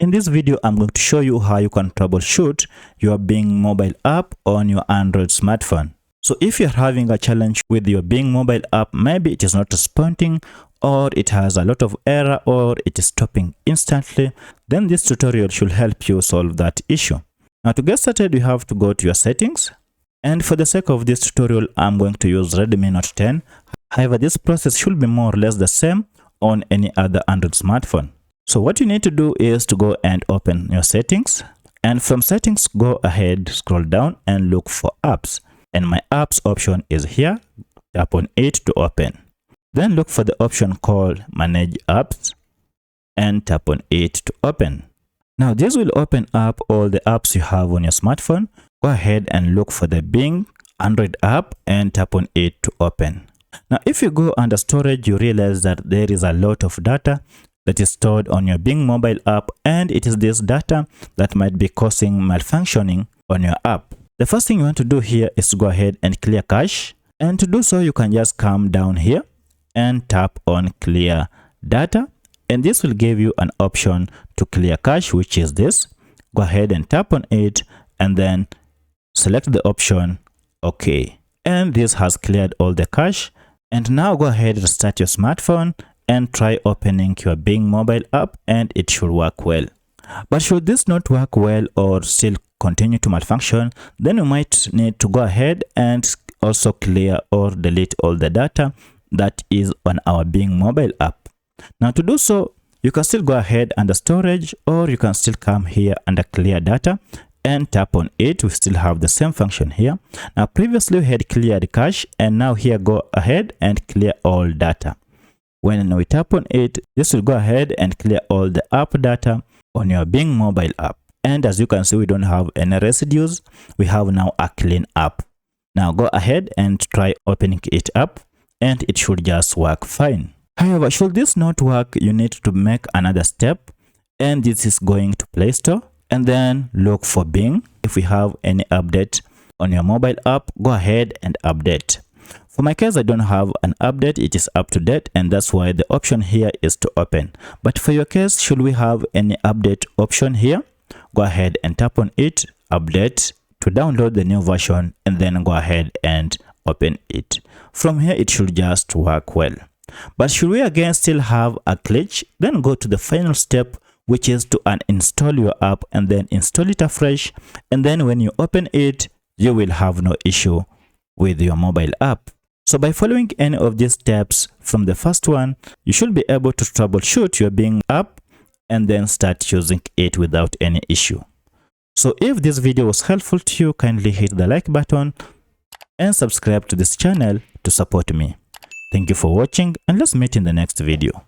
In this video, I'm going to show you how you can troubleshoot your Bing mobile app on your Android smartphone. So if you're having a challenge with your Bing mobile app, maybe it is not responding, or it has a lot of error, or it is stopping instantly, then this tutorial should help you solve that issue. Now to get started, you have to go to your settings. And for the sake of this tutorial, I'm going to use Redmi Note 10. However, this process should be more or less the same on any other Android smartphone. So what you need to do is to go and open your settings. And from settings, go ahead, scroll down and look for apps. And my apps option is here. Tap on it to open. Then look for the option called Manage Apps and tap on it to open. Now this will open up all the apps you have on your smartphone. Go ahead and look for the Bing Android app and tap on it to open. Now if you go under storage, you realize that there is a lot of data that is stored on your Bing mobile app, and it is this data that might be causing malfunctioning on your app. The first thing you want to do here is to go ahead and clear cache, and to do so you can just come down here and tap on clear data, and this will give you an option to clear cache, which is this. Go ahead and tap on it and then select the option OK, and this has cleared all the cache. And now go ahead and restart your smartphone and try opening your Bing mobile app, and it should work well. But should this not work well or still continue to malfunction, then you might need to go ahead and also clear or delete all the data that is on our Bing mobile app. Now to do so, you can still go ahead under storage, or you can still come here under clear data and tap on it. We still have the same function here. Now previously we had cleared cache, and now here go ahead and clear all data. When we tap on it, this will go ahead and clear all the app data on your Bing mobile app. And as you can see, we don't have any residues. We have now a clean app. Now go ahead and try opening it up, and it should just work fine. However, should this not work, you need to make another step, and this is going to Play Store and then look for Bing. If we have any update on your mobile app, go ahead and update. For my case, I don't have an update, it is up to date, and that's why the option here is to open. But for your case, should we have any update option here, go ahead and tap on it, update to download the new version, and then go ahead and open it. From here, it should just work well. But should we again still have a glitch, then go to the final step, which is to uninstall your app and then install it afresh. And then when you open it, you will have no issue with your mobile app. So by following any of these steps from the first one, you should be able to troubleshoot your Bing app and then start using it without any issue. So if this video was helpful to you, kindly hit the like button and subscribe to this channel to support me. Thank you for watching, and let's meet in the next video.